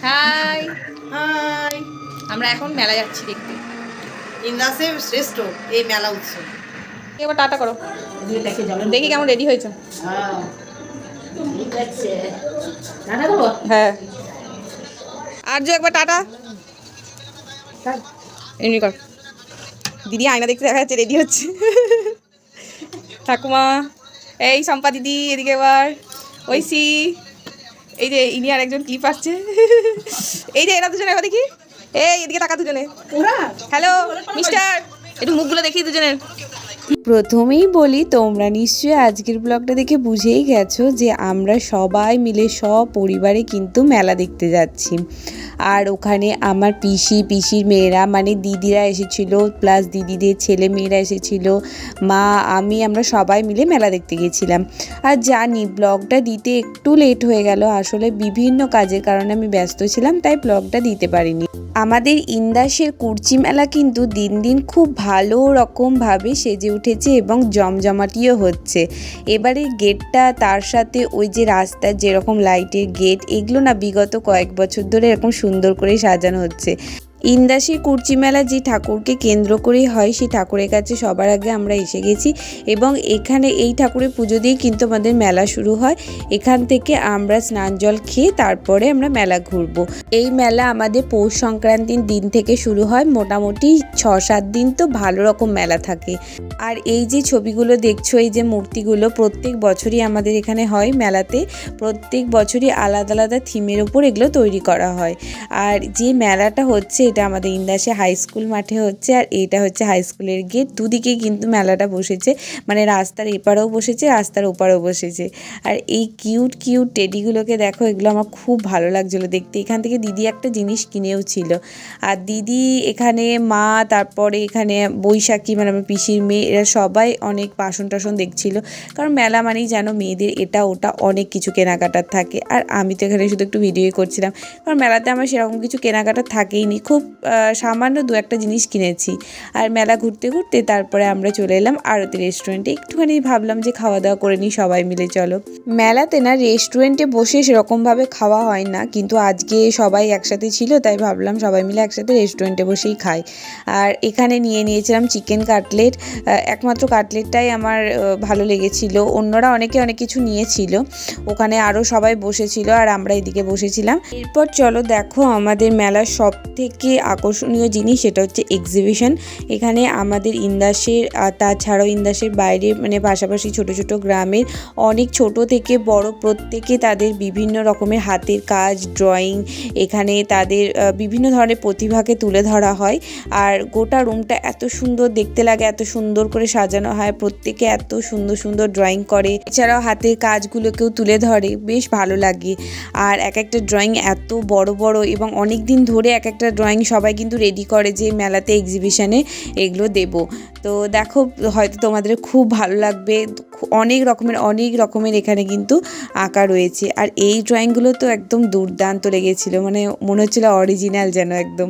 High, high. আমরা এখন মেলা যাচ্ছি দেখতে। ইন্দাসে শ্রেষ্ঠ এই মেলা উৎসব। এবার টাটা করো, দেখি কেমন রেডি হয়েছে। হ্যাঁ, আর্য একবার টাটা এমনি কর। দিদি আয়না দেখতে দেখা যাচ্ছে রেডি হচ্ছে। ঠাকুমা, এই সম্পা দিদি এদিকে এবার ঐশী, এই যে ইনি আর একজন ক্লিপ আসছে। এই যে এরা দুজনে এবার দেখি, এই এদিকে টাকা দুজনে। হ্যালো মিস্টার, একটু মুখগুলো দেখি দুজনের। প্রথমেই বলি, তোমরা নিশ্চয়ই আজকের ব্লগটা দেখে বুঝেই গেছো যে আমরা সবাই মিলে সপরিবারে কিন্তু মেলা দেখতে যাচ্ছি। আর ওখানে আমার পিসির মেয়েরা মানে দিদিরা এসেছিলো, প্লাস দিদিদের ছেলে মেয়েরা এসেছিলো, মা আমি আমরা সবাই মিলে মেলা দেখতে গেছিলাম। আর জানি ব্লগটা দিতে একটু লেট হয়ে গেল, আসলে বিভিন্ন কাজের কারণে আমি ব্যস্ত ছিলাম, তাই ব্লগটা দিতে পারিনি। আমাদের ইন্দাসের কুর্চি মেলা কিন্তু দিন দিন খুব ভালো রকমভাবে সেজে উঠেছে এবং জমজমাটিও হচ্ছে। এবারে গেটটা, তার সাথে ওই যে রাস্তার যেরকম লাইটের গেট, এগুলো না বিগত কয়েক বছর ধরে এরকম সুন্দর করে সাজানো হচ্ছে। ইন্দাসের কুর্চি মেলা যে ঠাকুরকে কেন্দ্র করেই হয়, সেই ঠাকুরের কাছে সবার আগে আমরা এসে গেছি এবং এখানে এই ঠাকুরের পুজো দিয়ে কিন্তু আমাদের মেলা শুরু হয়। এখান থেকে আমরা স্নান জল খেয়ে তারপরে আমরা মেলা ঘুরবো। এই মেলা আমাদের পৌষ সংক্রান্তির দিন থেকে শুরু হয়, মোটামুটি 6-7 দিন তো ভালো রকম মেলা থাকে। আর এই যে ছবিগুলো দেখছো, এই যে মূর্তিগুলো প্রত্যেক বছরই আমাদের এখানে হয় মেলাতে, প্রত্যেক বছরই আলাদা আলাদা থিমের ওপর এগুলো তৈরি করা হয়। আর যে মেলাটা হচ্ছে এটা আমাদের ইন্দাসে হাই স্কুল মাঠে হচ্ছে, আর এইটা হচ্ছে হাই স্কুলের গেট। দুদিকে কিন্তু মেলাটা বসেছে, মানে রাস্তার এপারেও বসেছে, রাস্তার ওপারেও বসেছে। আর এই কিউট কিউট টেডিগুলোকে দেখো, এগুলো আমার খুব ভালো লাগছিলো দেখতে। এখান থেকে দিদি একটা জিনিস কিনেও ছিল। আর দিদি এখানে, মা, তারপরে এখানে বৈশাখী মানে আমার পিসির মেয়ে, এরা সবাই অনেক বাসন টাসন দেখছিল, কারণ মেলা মানেই যেন মেয়েদের এটা ওটা অনেক কিছু কেনাকাটার থাকে। আর আমি তো এখানে শুধু একটু ভিডিওই করছিলাম, কারণ মেলাতে আমার সেরকম কিছু কেনাকাটা থাকেই নি, খুব সামান্য 2-1টা জিনিস কিনেছি। আর মেলা ঘুরতে ঘুরতে তারপরে আমরা চলে এলাম আরতি রেস্টুরেন্টে। একটুখানি ভাবলাম যে খাওয়া দাওয়া করে নিই সবাই মিলে, চলো। মেলাতে না রেস্টুরেন্টে বসে সেরকমভাবে খাওয়া হয় না, কিন্তু আজকে সবাই একসাথে ছিল তাই ভাবলাম সবাই মিলে একসাথে রেস্টুরেন্টে বসেই খাই। আর এখানে নিয়েছিলাম চিকেন কাটলেট, একমাত্র কাটলেটটাই আমার ভালো লেগেছিল, অন্যরা অনেকে অনেক কিছু নিয়েছিল। ওখানে আরও সবাই বসেছিল আর আমরা এদিকে বসেছিলাম। এরপর চলো দেখো আমাদের মেলার সব থেকে আকর্ষণীয় জিনিস, সেটা হচ্ছে এক্সিবিশন। এখানে আমাদের ইন্দাসের, তাছাড়াও ইন্দাসের বাইরে মানে পাশাপাশি ছোট ছোট গ্রামের অনেক ছোট থেকে বড় প্রত্যেকে তাদের বিভিন্ন রকমের হাতের কাজ, ড্রয়িং, এখানে তাদের বিভিন্ন ধরনের প্রতিভাকে তুলে ধরা হয়। আর গোটা রুমটা এত সুন্দর দেখতে লাগে, এত সুন্দর করে সাজানো হয়, প্রত্যেকে এত সুন্দর সুন্দর ড্রয়িং করে, এছাড়াও হাতের কাজগুলোকেও তুলে ধরে, বেশ ভালো লাগে। আর এক একটা ড্রয়িং এত বড় বড় এবং অনেক দিন ধরে এক একটা ড্রয়িং সবাই কিন্তু রেডি করে যে মেলাতে এক্সিবিশনে এগুলো দেব। তো দেখো, হয়তো তোমাদের খুব ভালো লাগবে, অনেক রকমের এখানে কিন্তু আঁকা রয়েছে। আর এই ড্রয়িংগুলো তো একদম দুর্দান্ত লেগেছিলো, মানে মনে হচ্ছিলো অরিজিনাল যেন একদম।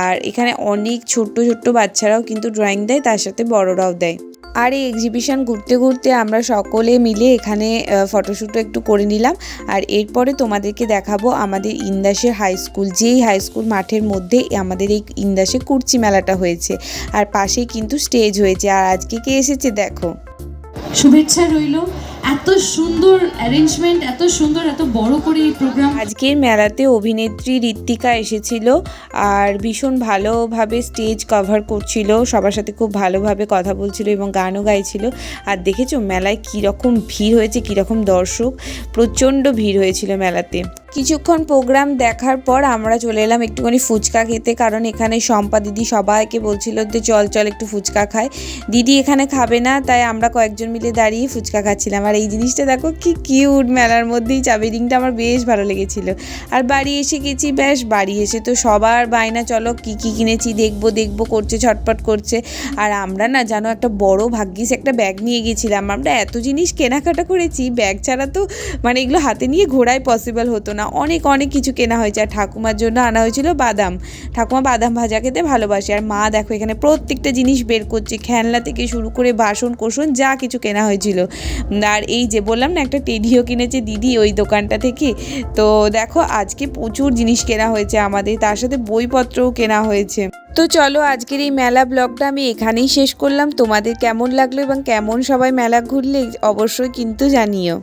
আর এখানে অনেক ছোট্ট ছোট্ট বাচ্চারাও কিন্তু ড্রয়িং দেয়, তার সাথে বড়রাও দেয়। আর এই এক্সিবিশন ঘুরতে ঘুরতে আমরা সকলে মিলে এখানে ফটোশ্যুটও একটু করে নিলাম। আর এরপরে তোমাদেরকে দেখাবো আমাদের ইন্দাসের হাই স্কুল, যেই হাই স্কুল মাঠের মধ্যে আমাদের এই ইন্দাসে কুর্চি মেলাটা হয়েছে, আর পাশেই কিন্তু স্টেজ হয়েছে। আর আজকে কে এসেছে দেখো। শুভেচ্ছা রইল, এত সুন্দর অ্যারেঞ্জমেন্ট, এত সুন্দর, এত বড় করে এই প্রোগ্রাম। আজকের মেলাতে অভিনেত্রী ঋত্বিকা এসেছিল আর ভীষণ ভালোভাবে স্টেজ কভার করছিল, সবার সাথে খুব ভালোভাবে কথা বলছিল এবং গানও গাইছিল। আর দেখেছো মেলায় কীরকম ভিড় হয়েছে, কীরকম দর্শক, প্রচণ্ড ভিড় হয়েছিল মেলাতে। কিছুক্ষণ প্রোগ্রাম দেখার পর আমরা চলে এলাম একটুখানি ফুচকা খেতে, কারণ এখানে শম্পা দিদি সবাইকে বলছিল যে চল একটু ফুচকা খায়। দিদি এখানে খাবে না, তাই আমরা কয়েকজন মিলে দাঁড়িয়ে ফুচকা খাচ্ছিলাম। আর এই জিনিসটা দেখো কি কিউট, মেলার মধ্যেই চাবি রিংটা আমার বেশ ভালো লেগেছিল। আর বাড়ি এসে গেছি, ব্যাস বাড়ি এসে তো সবার বায়না চলো কী কিনেছি দেখবো করছে, ছটপট করছে। আর আমরা না জানো একটা বড় ভাগ্যিস একটা ব্যাগ নিয়ে গেছিলাম, আমরা এত জিনিস কেনাকাটা করেছি, ব্যাগ ছাড়া তো মানে এগুলো হাতে নিয়ে ঘোরাই পসিবল হতো না। অনেক কিছু কেনা হয়েছে। আর ঠাকুমার জন্য আনা হয়েছিল বাদাম, ঠাকুমা বাদাম ভাজা খেতে ভালোবাসে। আর মা দেখো এখানে প্রত্যেকটা জিনিস বের করছে, খেলনা থেকে শুরু করে বাসন কোসন যা কিছু কেনা হয়েছিল। আর আর এই যে বললাম না একটা টেডিও কিনেছে দিদি ওই দোকানটা থেকে। তো দেখো আজকে প্রচুর জিনিস কেনা হয়েছে আমাদের, তার সাথে বইপত্রও কেনা হয়েছে। তো চলো আজকের এই মেলা ব্লগটা আমি এখানেই শেষ করলাম। তোমাদের কেমন লাগলো এবং কেমন সবাই মেলা ঘুরলে অবশ্যই কিন্তু জানিও।